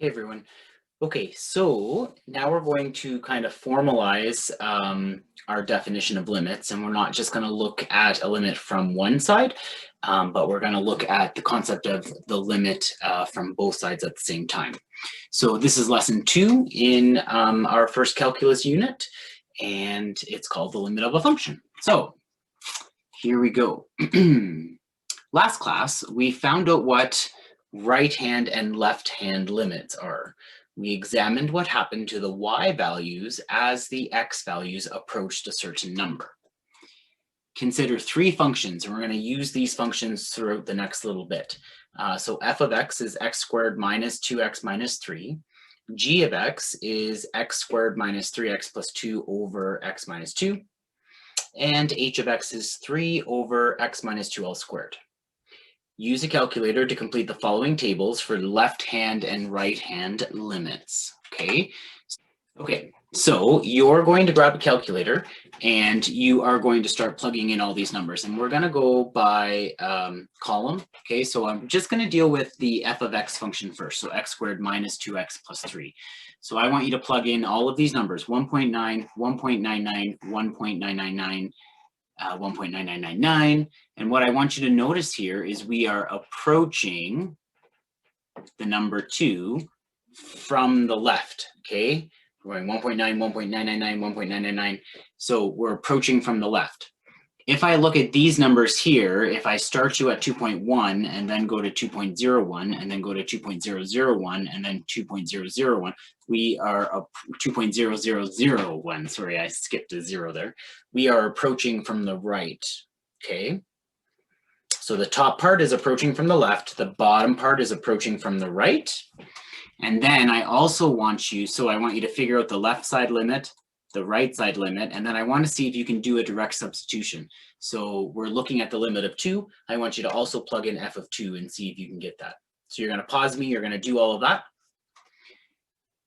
Hey everyone. Okay, so now we're going to kind of formalize our definition of limits, and we're not just going to look at a limit from one side, but we're going to look at the concept of the limit from both sides at the same time. So this is lesson 2 in our first calculus unit, and it's called the limit of a function. So here we go. Last class, we found out what right-hand and left-hand limits are. We examined what happened to the y values as the x values approached a certain number. Consider 3 functions, and we're going to use these functions throughout the next little bit. So f of x is x squared minus 2x minus 3. G of x is x squared minus 3x plus 2 over x minus 2. And h of x is 3 over x minus 2 all squared. Use a calculator to complete the following tables for left-hand and right-hand limits, okay? Okay, so you're going to grab a calculator and you are going to start plugging in all these numbers, and we're gonna go by column, okay? So I'm just gonna deal with the f of x function first, so x squared minus 2x plus 3. So I want you to plug in all of these numbers, 1.9, 1.99, 1.999, 1.9999, and what I want you to notice here is we are approaching the number 2 from the left, okay? We're going 1.9, 1.999, 1.999, so we're approaching from the left. If I look at these numbers here, if I start you at 2.1 and then go to 2.01 and then go to 2.001 and then 2.001, we are up 2.0001. Sorry, I skipped a 0 there. We are approaching from the right, okay? So the top part is approaching from the left, the bottom part is approaching from the right. And then I also want you, so I want you to figure out the left side limit, the right side limit, and then I want to see if you can do a direct substitution. So we're looking at the limit of 2. I want you to also plug in f of 2 and see if you can get that. So you're going to pause me, you're going to do all of that.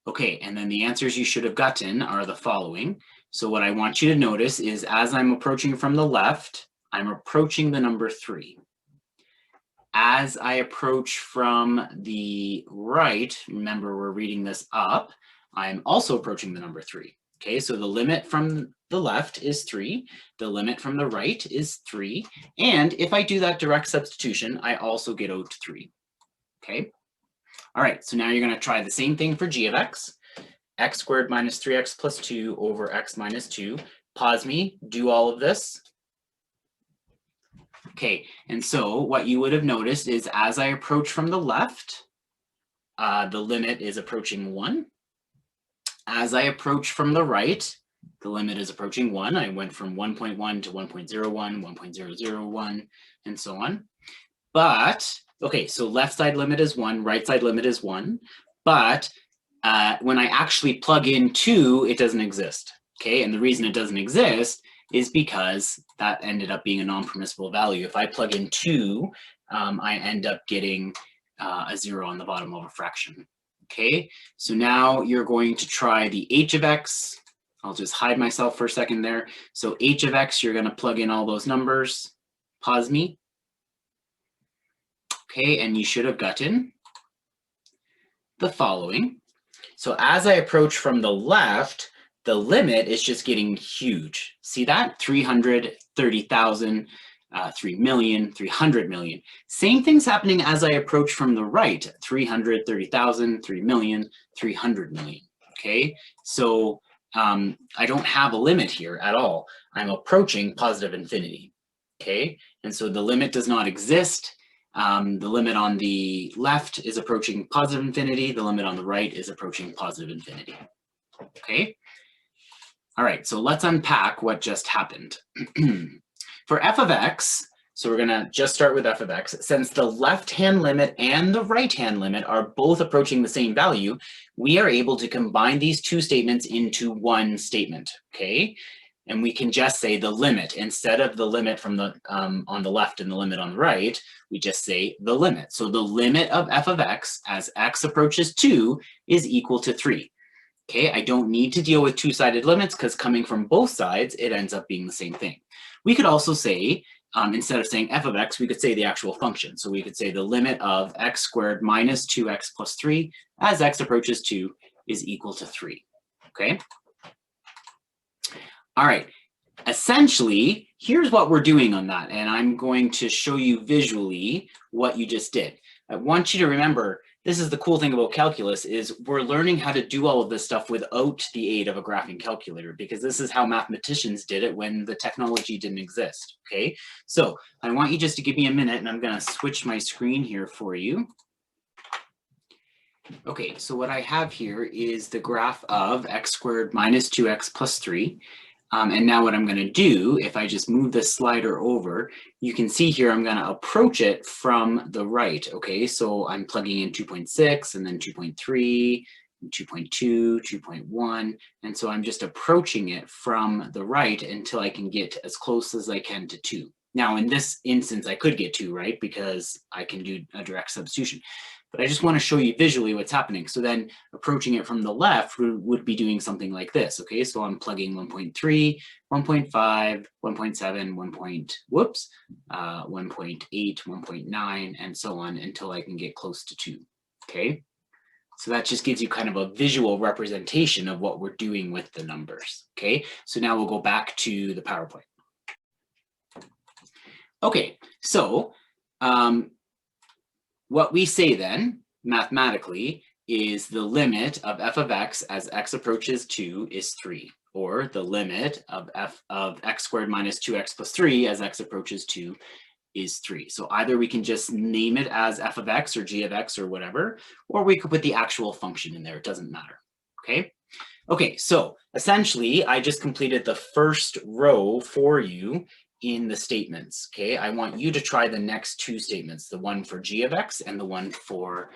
Okay, and then the answers you should have gotten are the following. So what I want you to notice is as I'm approaching from the left, I'm approaching the number 3. As I approach from the right, remember we're reading this up, I'm also approaching the number 3. Okay, so the limit from the left is 3, the limit from the right is 3, and if I do that direct substitution, I also get out 3. Okay, all right, so now you're going to try the same thing for g of x squared minus 3x plus 2 over x minus 2. Pause me, do all of this. Okay, and so what you would have noticed is as I approach from the left, the limit is approaching 1. As I approach from the right, the limit is approaching 1. I went from 1.1 to 1.01, 1.001, and so on. But, okay, so left side limit is 1, right side limit is 1. But when I actually plug in 2, it doesn't exist. Okay, and the reason it doesn't exist is because that ended up being a non-permissible value. If I plug in 2, I end up getting a 0 on the bottom of a fraction. Okay, so now you're going to try the h of x. I'll just hide myself for a second there. So h of x, you're going to plug in all those numbers. Pause me. Okay, and you should have gotten the following. So as I approach from the left, the limit is just getting huge. See that? 330,000. 3 million, 300 million. Same thing's happening as I approach from the right, 330,000, 3 million, 300 million, okay? So I don't have a limit here at all. I'm approaching positive infinity, okay? And so the limit does not exist. The limit on the left is approaching positive infinity. The limit on the right is approaching positive infinity, okay? All right, so let's unpack what just happened. For f of x, so we're going to just start with f of x. Since the left-hand limit and the right-hand limit are both approaching the same value, we are able to combine these two statements into one statement, okay? And we can just say the limit. Instead of the limit from the on the left and the limit on the right, we just say the limit. So the limit of f of x as x approaches 2 is equal to 3. Okay, I don't need to deal with two-sided limits because coming from both sides, it ends up being the same thing. We could also say instead of saying f of x, we could say the actual function. So we could say the limit of x squared minus 2x plus 3 as x approaches 2 is equal to 3, okay? All right, essentially, here's what we're doing on that, and I'm going to show you visually what you just did. I want you to remember, this is the cool thing about calculus, is we're learning how to do all of this stuff without the aid of a graphing calculator, because this is how mathematicians did it when the technology didn't exist, okay? So I want you just to give me a minute, and I'm gonna switch my screen here for you. Okay, so what I have here is the graph of x squared minus 2x plus 3. And now what I'm going to do, if I just move this slider over, you can see here I'm going to approach it from the right, okay? So I'm plugging in 2.6 and then 2.3, 2.2, 2.1, and so I'm just approaching it from the right until I can get as close as I can to 2. Now in this instance, I could get 2, right? Because I can do a direct substitution. But I just want to show you visually what's happening. So then approaching it from the left would be doing something like this, okay? So I'm plugging 1.3, 1.5, 1.7, 1.8, 1.9, and so on until I can get close to 2, okay? So that just gives you kind of a visual representation of what we're doing with the numbers, okay? So now we'll go back to the PowerPoint. Okay, so what we say then, mathematically, is the limit of f of x as x approaches 2 is 3, or the limit of f of x squared minus 2x plus 3 as x approaches 2 is 3. So either we can just name it as f of x or g of x or whatever, or we could put the actual function in there. It doesn't matter, okay? Okay, so essentially, I just completed the first row for you in the statements, okay? I want you to try the next two statements, the one for g of x and the one for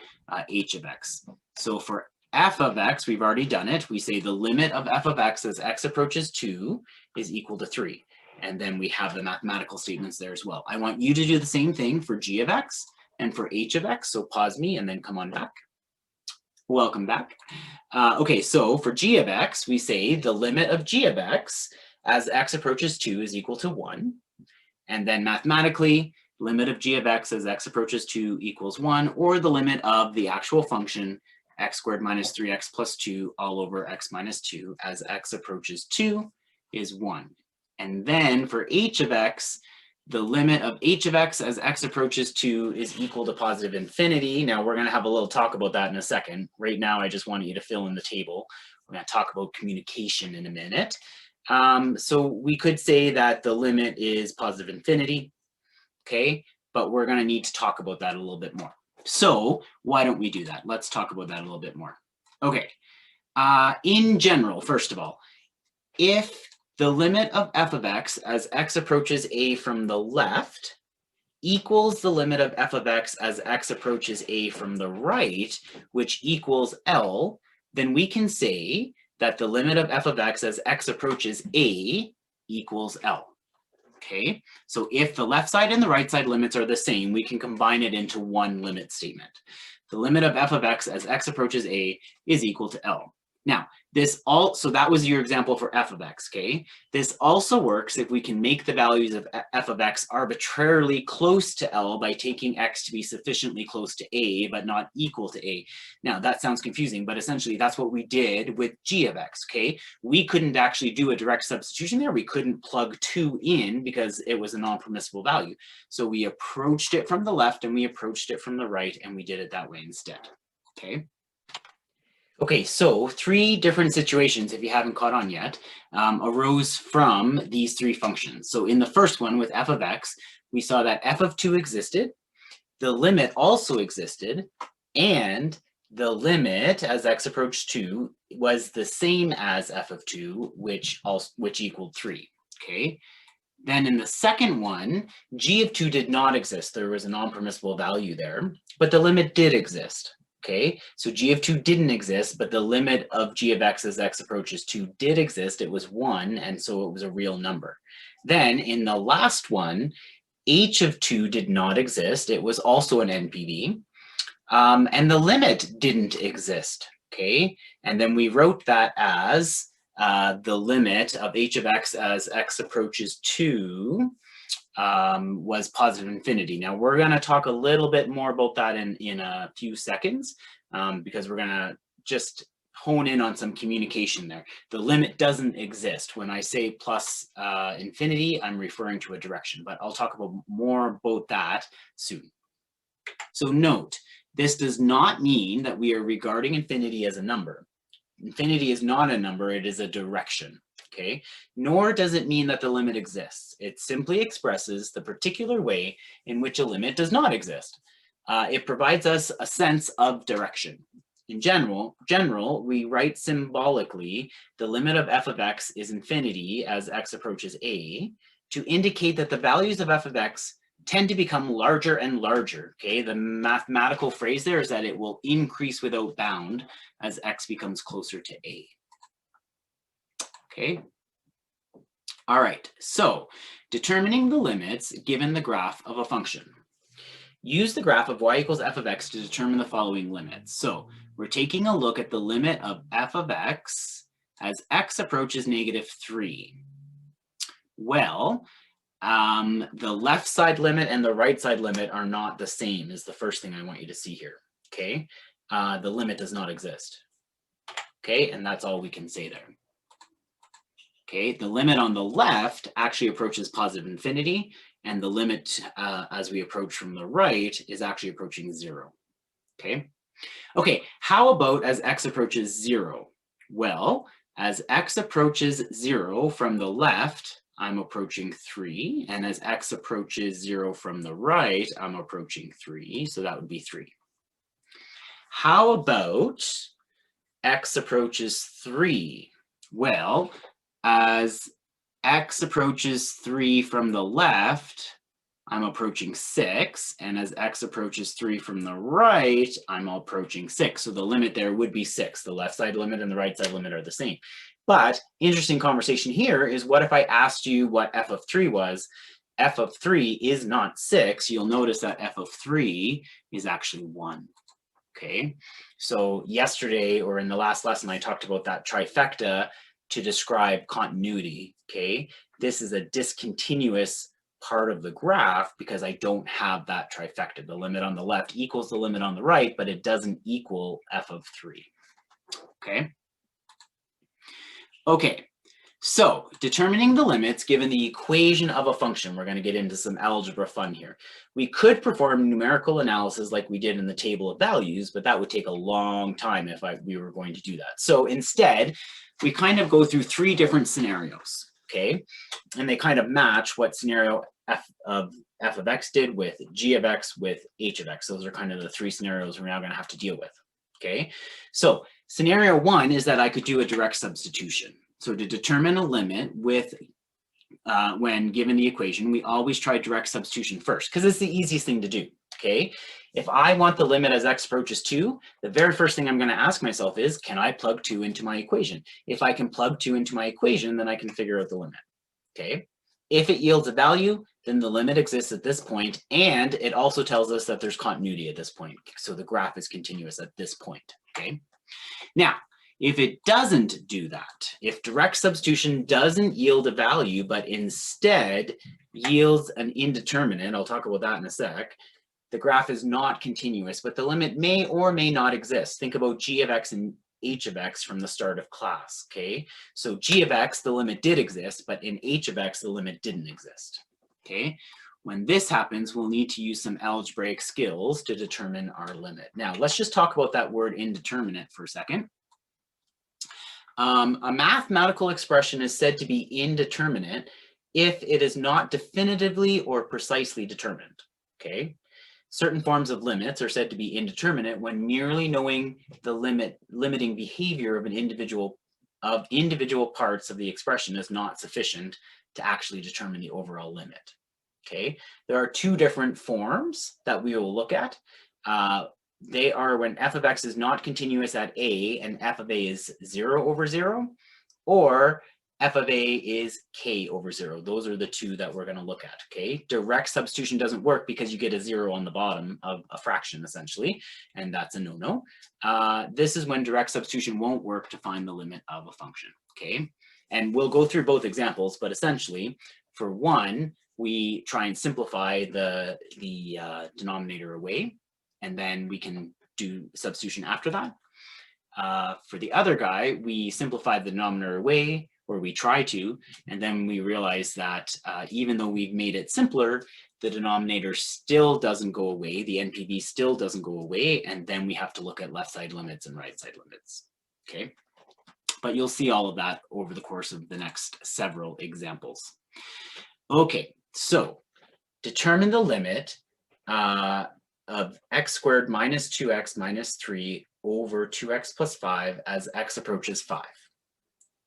h of x. So for f of x, we've already done it. We say the limit of f of x as x approaches 2 is equal to 3. And then we have the mathematical statements there as well. I want you to do the same thing for g of x and for h of x. So pause me and then come on back. Welcome back. Okay, so for g of x, we say the limit of g of x as x approaches 2 is equal to 1. And then mathematically, limit of g of x as x approaches 2 equals 1, or the limit of the actual function x squared minus 3x plus 2 all over x minus 2 as x approaches 2 is 1. And then for h of x, the limit of h of x as x approaches 2 is equal to positive infinity. Now we're going to have a little talk about that in a second. Right now, I just want you to fill in the table. We're going to talk about communication in a minute. So we could say that the limit is positive infinity, okay? But we're going to need to talk about that a little bit more. So why don't we do that? Let's talk about that a little bit more. Okay, in general, first of all, if the limit of f of x as x approaches a from the left equals the limit of f of x as x approaches a from the right, which equals L, then we can say that the limit of f of x as x approaches a equals L. Okay, so if the left side and the right side limits are the same, we can combine it into one limit statement. The limit of f of x as x approaches a is equal to L. Now, so that was your example for f of x, okay? This also works if we can make the values of f of x arbitrarily close to L by taking x to be sufficiently close to a, but not equal to a. Now, that sounds confusing, but essentially that's what we did with g of x, okay? We couldn't actually do a direct substitution there. We couldn't plug 2 in because it was a non-permissible value. So we approached it from the left and we approached it from the right, and we did it that way instead, okay? Okay, so 3 different situations, if you haven't caught on yet, arose from these 3 functions. So in the first one with f of x, we saw that f of 2 existed, the limit also existed, and the limit as x approached 2 was the same as f of 2, which equaled 3, okay? Then in the second one, g of 2 did not exist. There was a non-permissible value there, but the limit did exist. Okay, so g of 2 didn't exist, but the limit of g of x as x approaches 2 did exist. It was 1, and so it was a real number. Then in the last one, h of 2 did not exist. It was also an NPV, and the limit didn't exist. Okay, and then we wrote that as the limit of h of x as x approaches 2 was positive infinity. Now we're going to talk a little bit more about that in a few seconds, because we're going to just hone in on some communication there. The limit doesn't exist. When I say plus infinity, I'm referring to a direction, but I'll talk more about that soon. So note, this does not mean that we are regarding infinity as a number. Infinity is not a number, it is a direction. Okay, nor does it mean that the limit exists. It simply expresses the particular way in which a limit does not exist. It provides us a sense of direction. In general, we write symbolically the limit of f of x is infinity as x approaches a to indicate that the values of f of x tend to become larger and larger. Okay, the mathematical phrase there is that it will increase without bound as x becomes closer to a. Okay. All right, so determining the limits given the graph of a function. Use the graph of y equals f of x to determine the following limits. So we're taking a look at the limit of f of x as x approaches -3. Well, the left side limit and the right side limit are not the same is the first thing I want you to see here. Okay, the limit does not exist. Okay, and that's all we can say there. Okay, the limit on the left actually approaches positive infinity, and the limit as we approach from the right is actually approaching 0. Okay, okay, how about as x approaches 0? Well, as x approaches 0 from the left, I'm approaching 3, and as x approaches 0 from the right, I'm approaching 3, so that would be 3. How about x approaches 3? Well, as x approaches 3 from the left, I'm approaching 6, and as x approaches 3 from the right, I'm approaching 6. So the limit there would be 6. The left side limit and the right side limit are the same. But interesting conversation here is, what if I asked you what f of 3 was? F of 3 is not 6. You'll notice that f of 3 is actually 1. Okay, so yesterday or in the last lesson, I talked about that trifecta to describe continuity. Okay, this is a discontinuous part of the graph because I don't have that trifecta. The limit on the left equals the limit on the right, but it doesn't equal f of 3. Okay. Okay, so determining the limits given the equation of a function. We're going to get into some algebra fun here. We could perform numerical analysis like we did in the table of values, but that would take a long time if we were going to do that. So instead, we kind of go through 3 different scenarios, okay? And they kind of match what scenario f of x did with g of x with h of x. Those are kind of the 3 scenarios we're now going to have to deal with, okay? So scenario 1 is that I could do a direct substitution. So to determine a limit with when given the equation, we always try direct substitution first because it's the easiest thing to do, okay? If I want the limit as x approaches 2, the very first thing I'm going to ask myself is, can I plug 2 into my equation? If I can plug 2 into my equation, then I can figure out the limit, okay? If it yields a value, then the limit exists at this point, and it also tells us that there's continuity at this point, so the graph is continuous at this point, okay? Now, if it doesn't do that, if direct substitution doesn't yield a value, but instead yields an indeterminate, I'll talk about that in a sec, the graph is not continuous, but the limit may or may not exist. Think about g of x and h of x from the start of class, okay? So g of x, the limit did exist, but in h of x, the limit didn't exist, okay? When this happens, we'll need to use some algebraic skills to determine our limit. Now, let's just talk about that word indeterminate for a second. A mathematical expression is said to be indeterminate if it is not definitively or precisely determined, okay? Certain forms of limits are said to be indeterminate when merely knowing the limiting behavior of individual parts of the expression is not sufficient to actually determine the overall limit, okay? There are 2 different forms that we will look at. They are when f of x is not continuous at a and f of a is 0 over 0, or f of a is k over 0. Those are the 2 that we're going to look at, okay? Direct substitution doesn't work because you get a 0 on the bottom of a fraction, essentially, and that's a no-no. This is when direct substitution won't work to find the limit of a function, okay? And we'll go through both examples, but essentially, for one, we try and simplify the denominator away, and then we can do substitution after that. For the other guy, we simplify the denominator away, or we try to, and then we realize that even though we've made it simpler, the denominator still doesn't go away, the NPV still doesn't go away, and then we have to look at left side limits and right side limits, okay? But you'll see all of that over the course of the next several examples. Okay, so determine the limit of x squared minus 2x minus 3 over 2x plus 5 as x approaches 5.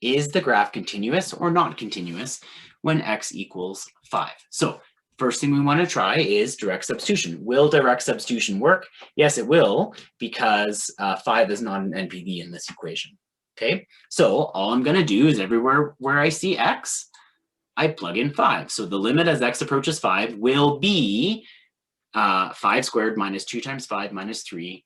Is the graph continuous or not continuous when x equals 5? So first thing we want to try is direct substitution. Will direct substitution work? Yes, it will, because 5 is not an NPV in this equation. Okay, so all I'm going to do is everywhere where I see x, I plug in 5. So the limit as x approaches 5 will be 5 squared minus 2 times 5 minus 3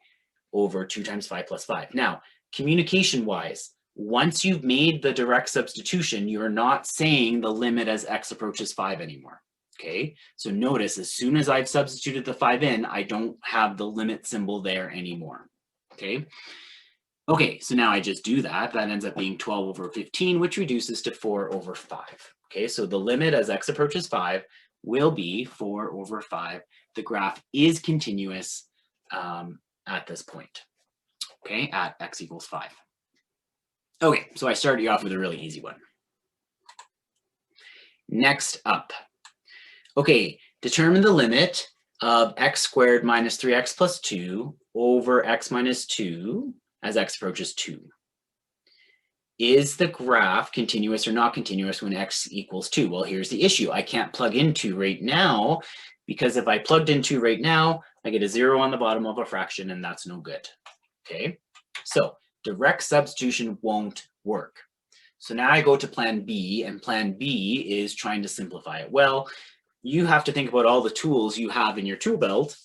over 2 times 5 plus 5. Now, communication-wise, once you've made the direct substitution, you're not saying the limit as x approaches 5 anymore. Okay, so notice as soon as I've substituted the 5 in, I don't have the limit symbol there anymore. Okay. Okay, so now I just do that. That ends up being 12 over 15, which reduces to 4 over 5. Okay, so the limit as x approaches 5 will be 4 over 5. The graph is continuous at this point, okay, at x equals 5. Okay, so I started you off with a really easy one. Next up, okay, determine the limit of x squared minus 3x plus 2 over x minus 2 as x approaches 2. Is the graph continuous or not continuous when x equals 2? Well, here's the issue. I can't plug in 2 right now, because if I plugged in 2 right now, I get a 0 on the bottom of a fraction, and that's no good. Okay, so direct substitution won't work. So now I go to plan B, and plan B is trying to simplify it. Well, you have to think about all the tools you have in your tool belt.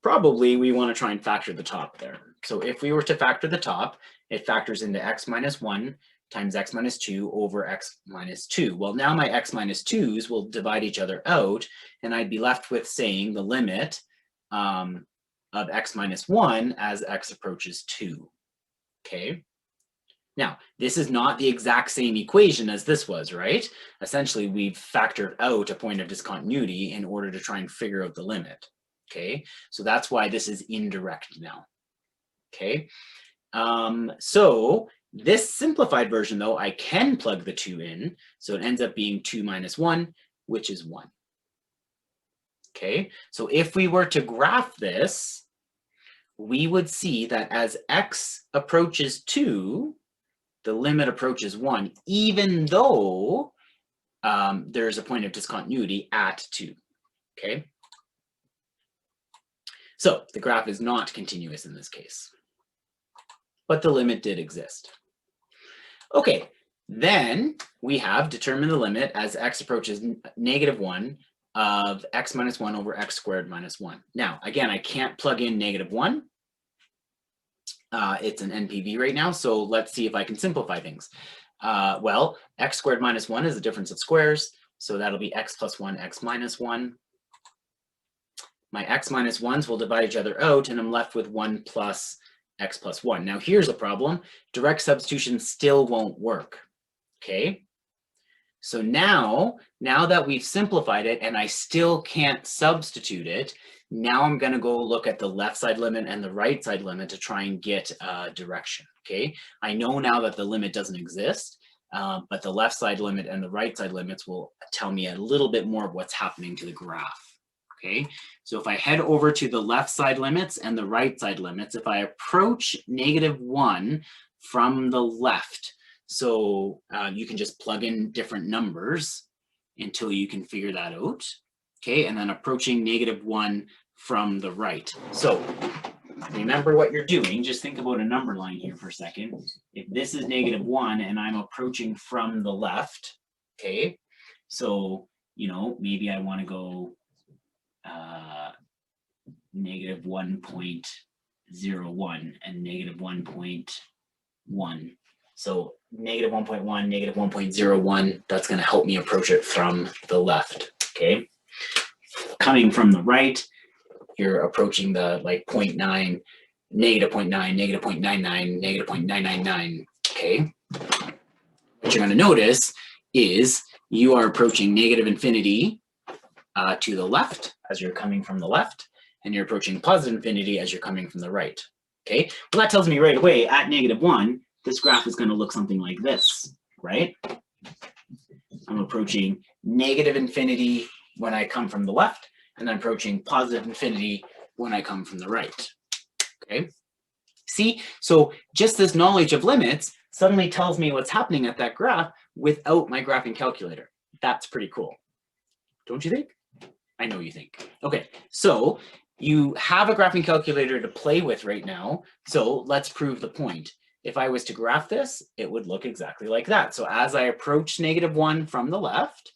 Probably we want to try and factor the top there. So if we were to factor the top, it factors into x minus 1 times x minus 2 over x minus 2. Well, now my x minus 2's will divide each other out, and I'd be left with saying the limit of x minus 1 as x approaches 2. Okay. Now, this is not the exact same equation as this was, right? Essentially, we've factored out a point of discontinuity in order to try and figure out the limit. Okay, so that's why this is indirect now. Okay, so this simplified version, though, I can plug the 2 in, so it ends up being 2 minus 1, which is 1. Okay, so if we were to graph this, we would see that as x approaches 2, the limit approaches 1, even though there's a point of discontinuity at 2. Okay. So the graph is not continuous in this case, but the limit did exist. Okay, then we have determined the limit as x approaches negative 1 of x minus 1 over x squared minus 1. Now, again, I can't plug in negative 1. It's an NPV right now, so let's see if I can simplify things. Well, x squared minus 1 is the difference of squares, so that'll be x plus 1, x minus 1. My x minus 1's will divide each other out, and I'm left with 1 plus x plus 1. Now here's a problem. Direct substitution still won't work, okay? So now that we've simplified it and I still can't substitute it, now I'm gonna go look at the left side limit and the right side limit to try and get direction, okay? I know now that the limit doesn't exist, but the left side limit and the right side limits will tell me a little bit more of what's happening to the graph. Okay, so if I head over to the left side limits and the right side limits, if I approach negative 1 from the left, so you can just plug in different numbers until you can figure that out. Okay, and then approaching negative 1 from the right. So remember what you're doing. Just think about a number line here for a second. If this is negative 1 and I'm approaching from the left, okay, so, you know, maybe I want to go negative 1.01 and negative 1.1. So negative 1.1, negative 1.01, that's going to help me approach it from the left. okay? Coming from the right, you're approaching the like 0.9, negative 0.9, negative 0.99, negative 0.999, okay? What you're going to notice is you are approaching negative infinity to the left as you're coming from the left, and you're approaching positive infinity as you're coming from the right, okay? Well, that tells me right away at -1, this graph is going to look something like this, right? I'm approaching negative infinity when I come from the left, and I'm approaching positive infinity when I come from the right, okay? See, so just this knowledge of limits suddenly tells me what's happening at that graph without my graphing calculator. That's pretty cool, don't you think? I know you think. Okay, so you have a graphing calculator to play with right now, so let's prove the point. If I was to graph this, it would look exactly like that. So as I approach -1 from the left,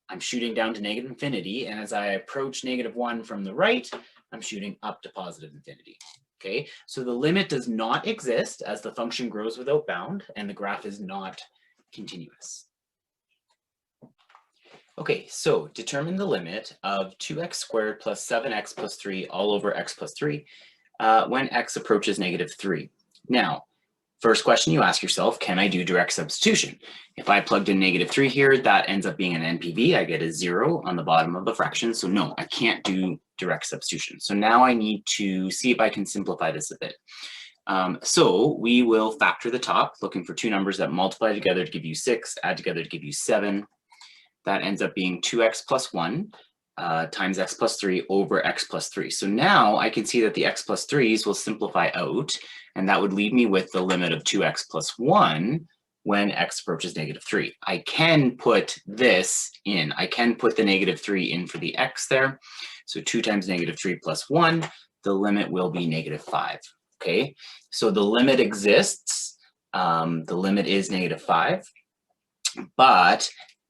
I'm shooting down to negative infinity, and as I approach -1 from the right, I'm shooting up to positive infinity. Okay, so the limit does not exist as the function grows without bound, and the graph is not continuous. Okay, so determine the limit of 2x squared plus 7x plus 3 all over x plus 3 when x approaches -3. Now, first question you ask yourself, can I do direct substitution? If I plugged in -3 here, that ends up being an NPV. I get a 0 on the bottom of the fraction. So no, I can't do direct substitution. So now I need to see if I can simplify this a bit. So we will factor the top, looking for two numbers that multiply together to give you 6, add together to give you 7. That ends up being 2x plus 1 times x plus 3 over x plus 3. So now I can see that the x plus 3's will simplify out, and that would leave me with the limit of 2x plus 1 when x approaches -3. I can put this in. I can put the -3 in for the x there. So 2 times -3 plus 1, the limit will be -5. Okay, so the limit exists. The limit is -5, but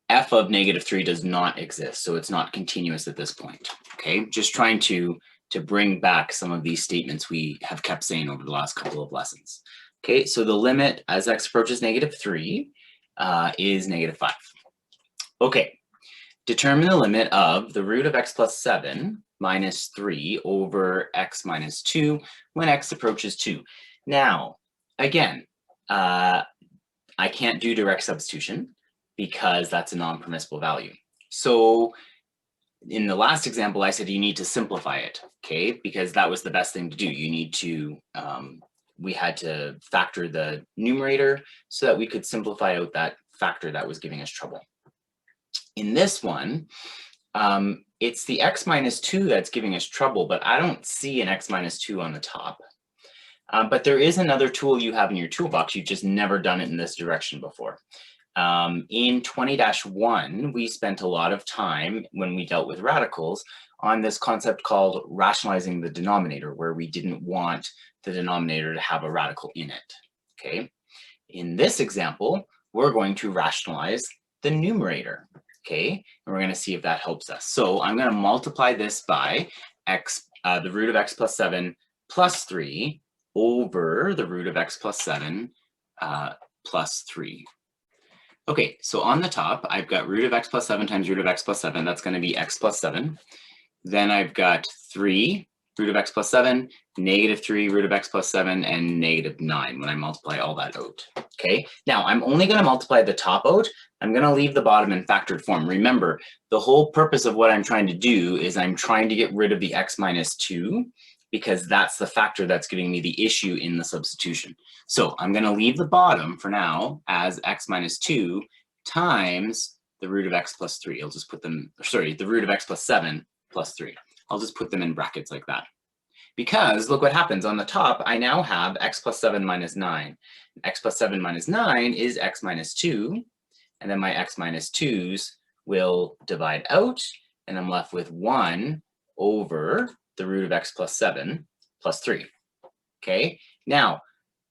f of -3 does not exist, so it's not continuous at this point. Okay, just trying to bring back some of these statements we have kept saying over the last couple of lessons. Okay, so the limit as x approaches -3 is -5. Okay, determine the limit of the root of x plus 7 minus 3 over x minus 2 when x approaches 2. Now, again, I can't do direct substitution because that's a non-permissible value. So in the last example, I said you need to simplify it, okay? Because that was the best thing to do. You need to, we had to factor the numerator so that we could simplify out that factor that was giving us trouble. In this one, it's the x minus 2 that's giving us trouble, but I don't see an x minus 2 on the top. But there is another tool you have in your toolbox. You've just never done it in this direction before. In 20-1, we spent a lot of time when we dealt with radicals on this concept called rationalizing the denominator, where we didn't want the denominator to have a radical in it, okay? In this example, we're going to rationalize the numerator, okay? And we're going to see if that helps us. So I'm going to multiply this by x, the root of x plus 7 plus 3 over the root of x plus 7 plus 3. Okay, so on the top, I've got root of x plus 7 times root of x plus 7. That's going to be x plus 7. Then I've got 3 root of x plus 7, -3 root of x plus 7, and -9 when I multiply all that out. Okay, now I'm only going to multiply the top out. I'm going to leave the bottom in factored form. Remember, the whole purpose of what I'm trying to do is I'm trying to get rid of the x minus 2 because that's the factor that's giving me the issue in the substitution. So I'm going to leave the bottom for now as x minus 2 times the root of x plus 3. I'll just put them, sorry, the root of x plus 7 plus 3. I'll just put them in brackets like that. Because look what happens on the top, I now have x plus 7 minus 9. X plus 7 minus 9 is x minus 2. And then my x minus 2's will divide out. And I'm left with 1 over the root of x plus 7 plus 3. Okay, now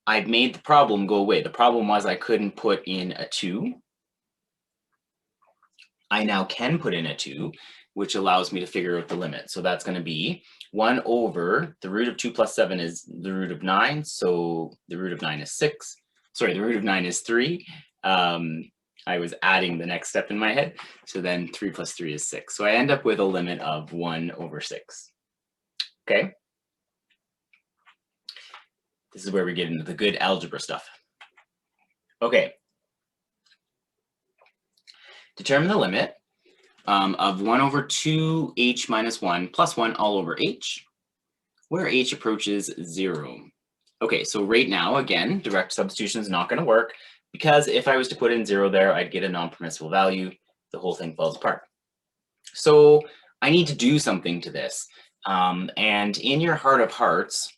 I've made the problem go away. The problem was I couldn't put in a 2. I now can put in a 2, which allows me to figure out the limit. So that's going to be 1 over the root of 2 plus 7 is the root of 9. So the root of 9 is 6. Sorry, the root of 9 is 3. I was adding the next step in my head. So then 3 plus 3 is 6. So I end up with a limit of 1/6. Okay? This is where we get into the good algebra stuff. Okay. Determine the limit of 1/2h minus 1 plus 1 all over h, where h approaches 0. Okay, so right now, again, direct substitution is not going to work because if I was to put in 0 there, I'd get a non-permissible value. The whole thing falls apart. So I need to do something to this. And in your heart of hearts,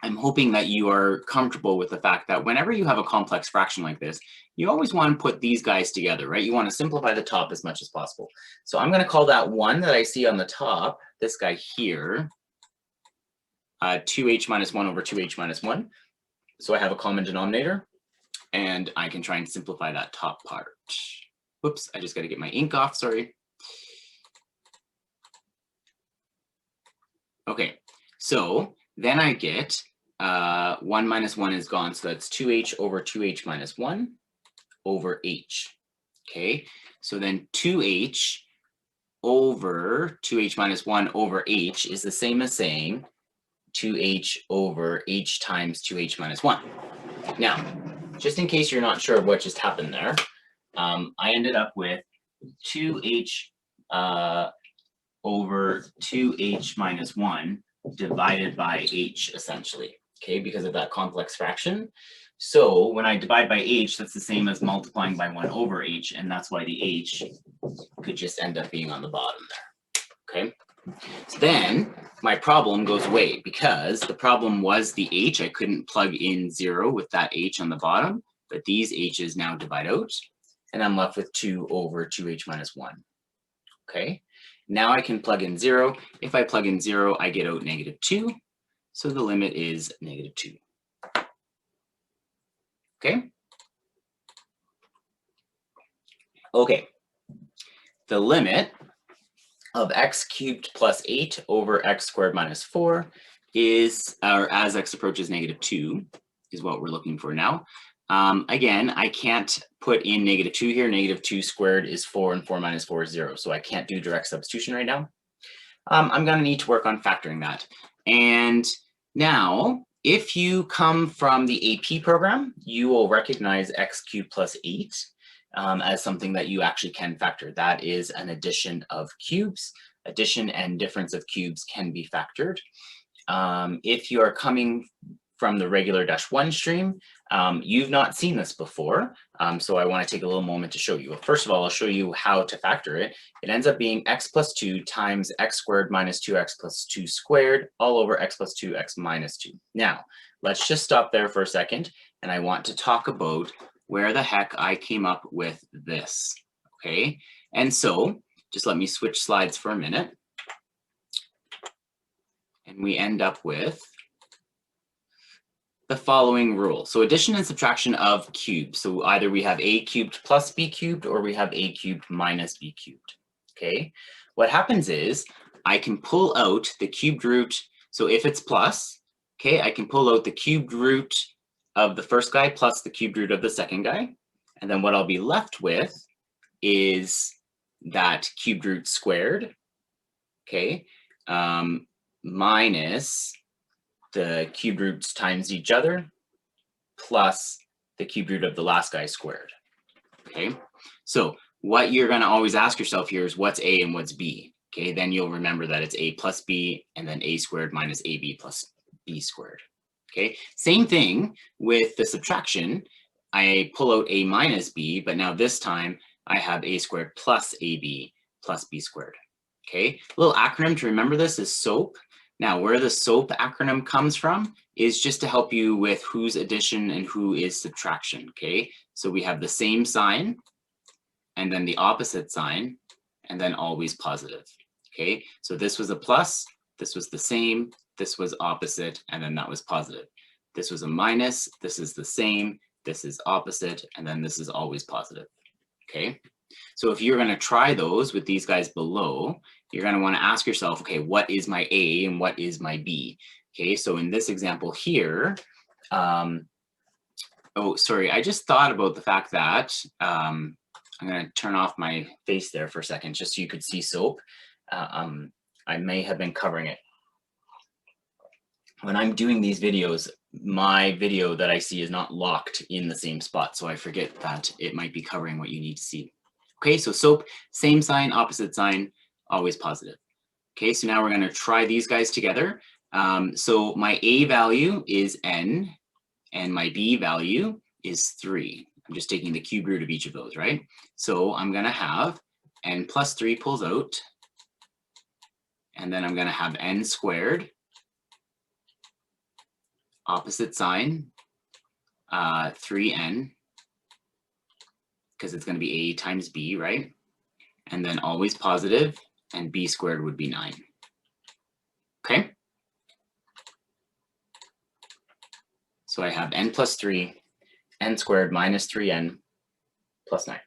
I'm hoping that you are comfortable with the fact that whenever you have a complex fraction like this, you always want to put these guys together, right? You want to simplify the top as much as possible. So I'm going to call that 1 that I see on the top, this guy here, 2h minus 1 over 2h minus 1. So I have a common denominator, and I can try and simplify that top part. Whoops, I just got to get my ink off, sorry. Okay, so then I get 1 minus 1 is gone, so that's 2h over 2h minus 1 over h. Okay, so then 2h over 2h minus 1 over h is the same as saying 2h over h times 2h minus 1. Now, just in case you're not sure what just happened there, I ended up with 2h over 2h minus 1 divided by h, essentially, okay, because of that complex fraction. So when I divide by h, that's the same as multiplying by 1 over h, and that's why the h could just end up being on the bottom there, okay? So then my problem goes away because the problem was the h. I couldn't plug in 0 with that h on the bottom, but these h's now divide out, and I'm left with 2 over 2h minus 1, okay? Now I can plug in 0. If I plug in 0, I get out -2. So the limit is -2. Okay? Okay. The limit of x cubed plus 8 over x squared minus 4 is, or as x approaches -2, is what we're looking for now. Again, I can't put in -2 here. -2 squared is 4, and 4 minus 4 is 0. So I can't do direct substitution right now. I'm going to need to work on factoring that. And now, if you come from the AP program, you will recognize x cubed plus 8 as something that you actually can factor. That is an addition of cubes. Addition and difference of cubes can be factored. If you are coming from the regular -1 stream, you've not seen this before, so I want to take a little moment to show you. Well, first of all, I'll show you how to factor it. It ends up being x plus 2 times x squared minus 2x plus 2 squared all over x plus 2, x minus 2. Now, let's just stop there for a second, and I want to talk about where the heck I came up with this, okay? And so, just let me switch slides for a minute, and we end up with the following rule. So addition and subtraction of cubes. So either we have a cubed plus b cubed, or we have a cubed minus b cubed, okay? What happens is I can pull out the cubed root. So if it's plus, okay, I can pull out the cubed root of the first guy plus the cubed root of the second guy. And then what I'll be left with is that cubed root squared, okay, minus the cube roots times each other plus the cube root of the last guy squared, okay? So what you're gonna always ask yourself here is what's a and what's b, okay? Then you'll remember that it's a plus b and then a squared minus ab plus b squared, okay? Same thing with the subtraction. I pull out a minus b, but now this time I have a squared plus ab plus b squared, okay? A little acronym to remember this is SOAP. Now, where the SOAP acronym comes from is just to help you with who's addition and who is subtraction, okay? So we have the same sign, and then the opposite sign, and then always positive, okay? So this was a plus, this was the same, this was opposite, and then that was positive. This was a minus, this is the same, this is opposite, and then this is always positive, okay? So if you're gonna try those with these guys below, you're gonna wanna ask yourself, okay, what is my A and what is my B? Okay, so in this example here, Oh, sorry. I just thought about the fact that I'm going to turn off my face there for a second, just so you could see soap. I may have been covering it. When I'm doing these videos, my video that I see is not locked in the same spot, so I forget that it might be covering what you need to see. Okay, so soap, same sign, opposite sign, always positive. Okay, so now we're going to try these guys together. So my A value is n, and my B value is 3. I'm just taking the cube root of each of those, right? So I'm going to have n plus 3 pulls out, and then I'm going to have n squared, opposite sign, 3n, because it's going to be A times B, right? And then always positive, and B squared would be 9. Okay? So I have n plus 3, n squared minus 3n plus 9.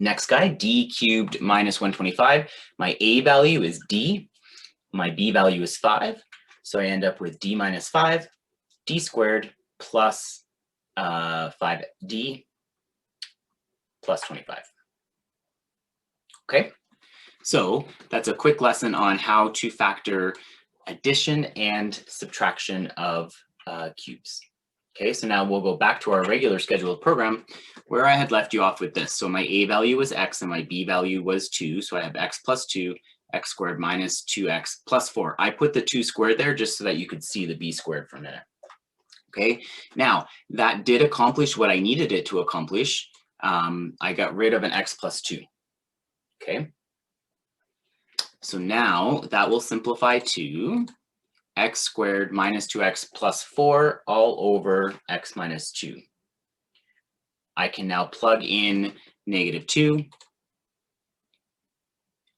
Next guy, d cubed minus 125. My A value is d. My B value is 5. So I end up with d minus 5, d squared plus 5d plus 25. Okay, so that's a quick lesson on how to factor addition and subtraction of cubes. Okay, so now we'll go back to our regular scheduled program where I had left you off with this. So my A value was x and my B value was 2. So I have x plus 2, x squared minus 2x plus 4. I put the 2 squared there just so that you could see the b squared for a minute. Okay, now that did accomplish what I needed it to accomplish. I got rid of an x plus 2. Okay, so now that will simplify to x squared minus 2x plus 4 all over x minus 2. I can now plug in -2.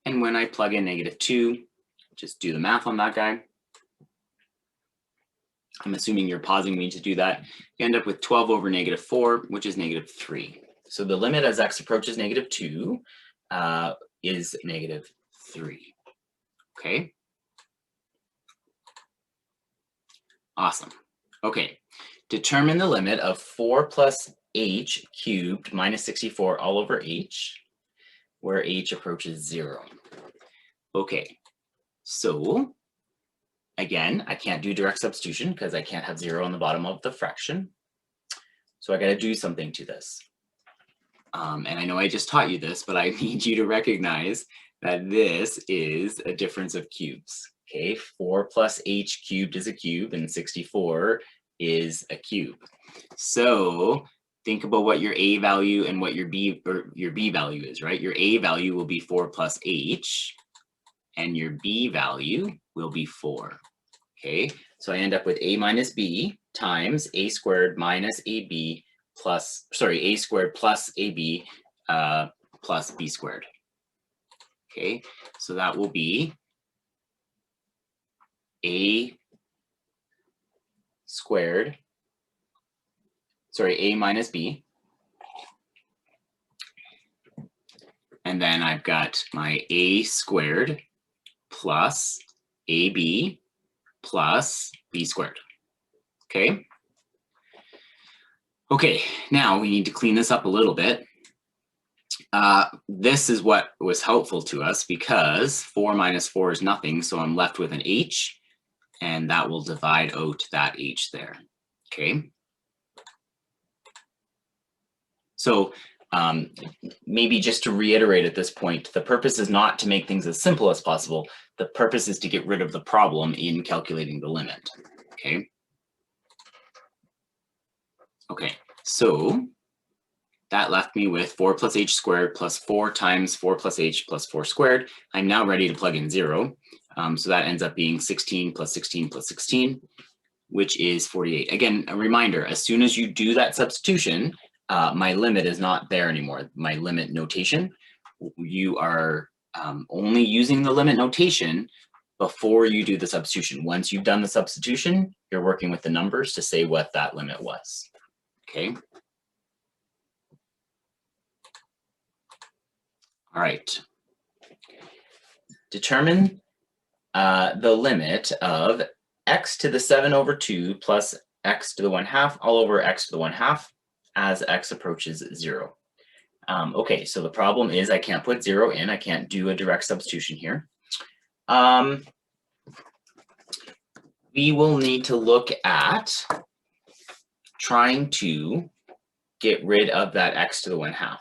And when I plug in -2, just do the math on that guy. I'm assuming you're pausing me to do that. You end up with 12 over -4, which is -3. So the limit as x approaches -2 is -3. Okay. Awesome. Okay. Determine the limit of 4 plus h cubed minus 64 all over h, where h approaches 0. Okay. So again, I can't do direct substitution because I can't have 0 on the bottom of the fraction. So I got to do something to this. And I know I just taught you this, but I need you to recognize that this is a difference of cubes. Okay, 4 plus h cubed is a cube, and 64 is a cube. So think about what your a value and what your b value is, right? Your a value will be 4 plus h, and your b value will be 4. Okay, so I end up with a minus b times a squared minus ab plus, sorry, a squared plus ab plus b squared. Okay, so that will be a squared, sorry, a minus b. And then I've got my a squared plus ab plus b squared. Okay. Okay, now we need to clean this up a little bit. This is what was helpful to us because 4 minus 4 is nothing, so I'm left with an h, and that will divide out that h there. Okay. So maybe just to reiterate at this point, the purpose is not to make things as simple as possible. The purpose is to get rid of the problem in calculating the limit. Okay. Okay, so that left me with 4 plus h squared plus 4 times 4 plus h plus 4 squared. I'm now ready to plug in 0. So that ends up being 16 plus 16 plus 16, which is 48. Again, a reminder, as soon as you do that substitution, my limit is not there anymore. My limit notation, you are only using the limit notation before you do the substitution. Once you've done the substitution, you're working with the numbers to say what that limit was. Okay. All right. Determine the limit of x to the 7 over 2 plus x to the 1/2 all over x to the 1/2 as x approaches 0. Okay, so the problem is I can't put 0 in. I can't do a direct substitution here. We will need to look at trying to get rid of that x to the 1/2.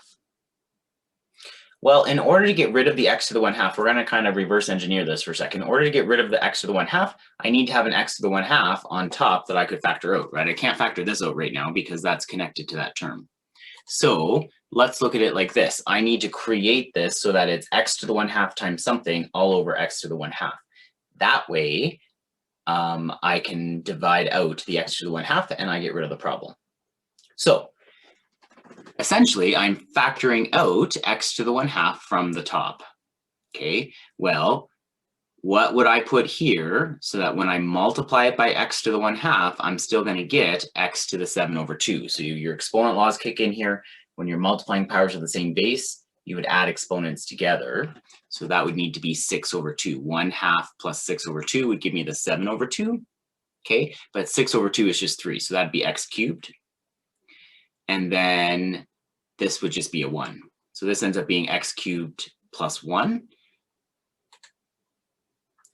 Well, in order to get rid of the x to the 1/2, we're going to kind of reverse engineer this for a second. In order to get rid of the x to the 1/2, I need to have an x to the 1/2 on top that I could factor out, right? I can't factor this out right now because that's connected to that term. So let's look at it like this. I need to create this so that it's x to the 1/2 times something all over x to the 1/2. That way, I can divide out the x to the 1/2 and I get rid of the problem. So essentially, I'm factoring out x to the 1/2 from the top. Okay, well, what would I put here so that when I multiply it by x to the 1/2, I'm still going to get x to the 7/2. So your exponent laws kick in here. When you're multiplying powers of the same base, you would add exponents together. So that would need to be 6/2. 1/2 plus 6/2 would give me the 7/2. Okay, but 6/2 is just 3. So that'd be x cubed. And then this would just be a 1. So this ends up being x cubed plus 1.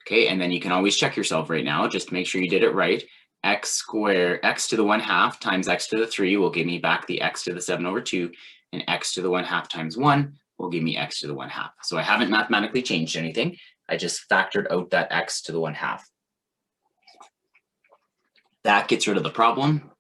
Okay, and then you can always check yourself right now, just to make sure you did it right. X to the 1/2 times x to the 3 will give me back the x to the 7/2, and x to the 1/2 times 1 will give me x to the 1/2. So I haven't mathematically changed anything. I just factored out that x to the 1/2. That gets rid of the problem.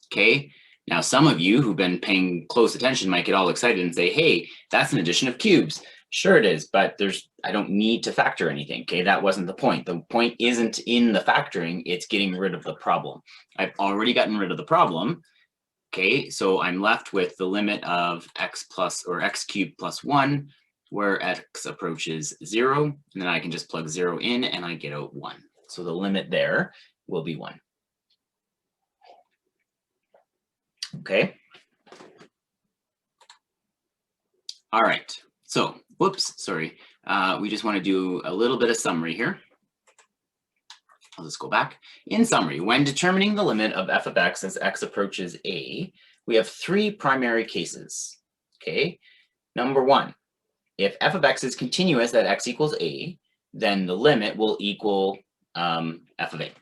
Okay, now some of you who've been paying close attention might get all excited and say, hey, that's an addition of cubes. Sure it is, but I don't need to factor anything. Okay, that wasn't the point. The point isn't in the factoring, it's getting rid of the problem. I've already gotten rid of the problem. Okay, so I'm left with the limit of x cubed plus 1, where x approaches 0, and then I can just plug 0 in and I get out 1. So the limit there will be 1. Okay. All right. So, whoops, sorry. We just want to do a little bit of summary here. I'll just go back. In summary, when determining the limit of f of x as x approaches a, we have 3 primary cases. Okay. Number 1, if f of x is continuous at x equals a, then the limit will equal f of a.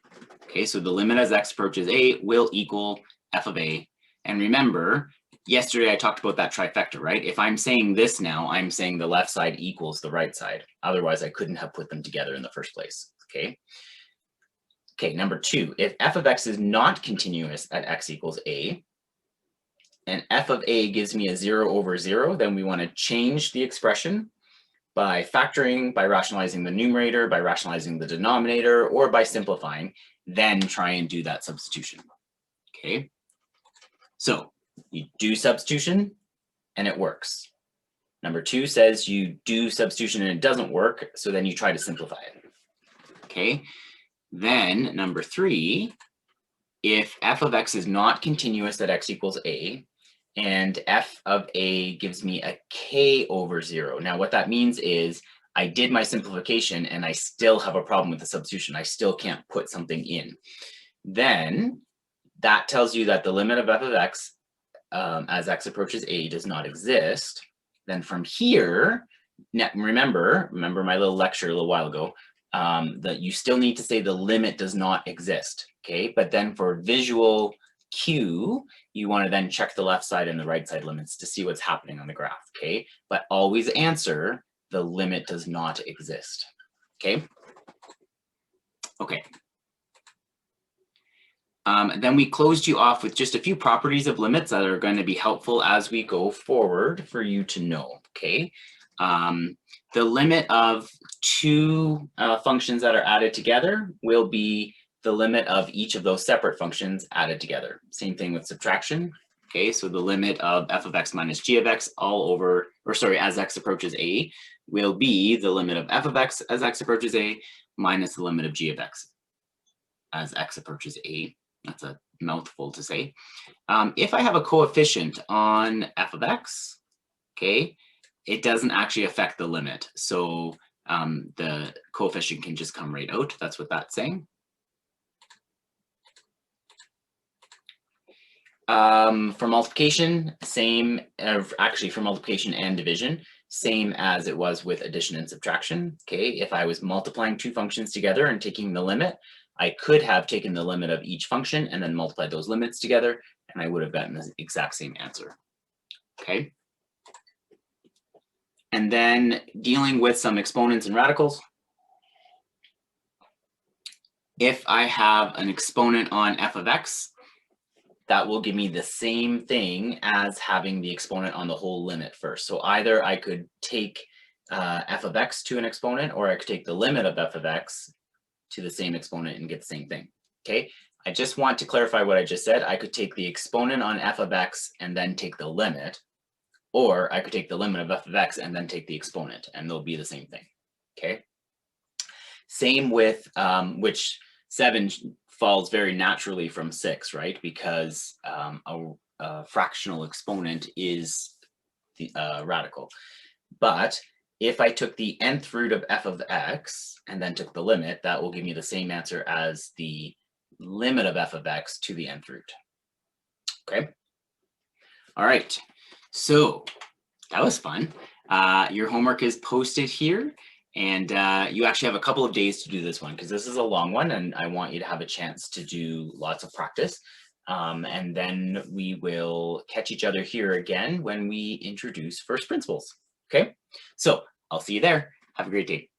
Okay, so the limit as x approaches a will equal f of a. And remember, yesterday I talked about that trifecta, right? If I'm saying this now, I'm saying the left side equals the right side. Otherwise, I couldn't have put them together in the first place, okay? Okay, number 2, if f of x is not continuous at x equals a, and f of a gives me a 0/0, then we want to change the expression by factoring, by rationalizing the numerator, by rationalizing the denominator, or by simplifying, then try and do that substitution, okay? So you do substitution and it works. Number 2 says you do substitution and it doesn't work, so then you try to simplify it. Okay, then number 3, if f of x is not continuous at x equals a, and f of a gives me a k/0. Now what that means is I did my simplification and I still have a problem with the substitution. I still can't put something in. Then that tells you that the limit of f of x as x approaches a does not exist. Then from here, remember my little lecture a little while ago, that you still need to say the limit does not exist, okay? But then for visual cue, you want to then check the left side and the right side limits to see what's happening on the graph, okay? But always answer the limit does not exist, okay? Okay. Then we closed you off with just a few properties of limits that are going to be helpful as we go forward for you to know, okay? The limit of 2 functions that are added together will be the limit of each of those separate functions added together. Same thing with subtraction, okay? So the limit of f of x minus g of x as x approaches a will be the limit of f of x as x approaches a minus the limit of g of x as x approaches a. That's a mouthful to say. If I have a coefficient on f of x, okay, it doesn't actually affect the limit. So the coefficient can just come right out. That's what that's saying. For multiplication, same, actually for multiplication and division, same as it was with addition and subtraction. Okay, if I was multiplying two functions together and taking the limit, I could have taken the limit of each function and then multiplied those limits together, and I would have gotten the exact same answer. Okay. And then dealing with some exponents and radicals. If I have an exponent on f of x, that will give me the same thing as having the exponent on the whole limit first. So either I could take f of x to an exponent, or I could take the limit of f of x to the same exponent and get the same thing. Okay, I just want to clarify what I just said. I could take the exponent on f of x and then take the limit, or I could take the limit of f of x and then take the exponent, and they'll be the same thing. Okay, same with which 7 falls very naturally from 6, right? Because a fractional exponent is the radical. But if I took the nth root of f of x and then took the limit, that will give me the same answer as the limit of f of x to the nth root. Okay. All right. So that was fun. Your homework is posted here. And you actually have a couple of days to do this one because this is a long one and I want you to have a chance to do lots of practice. And then we will catch each other here again when we introduce first principles. Okay, so I'll see you there. Have a great day.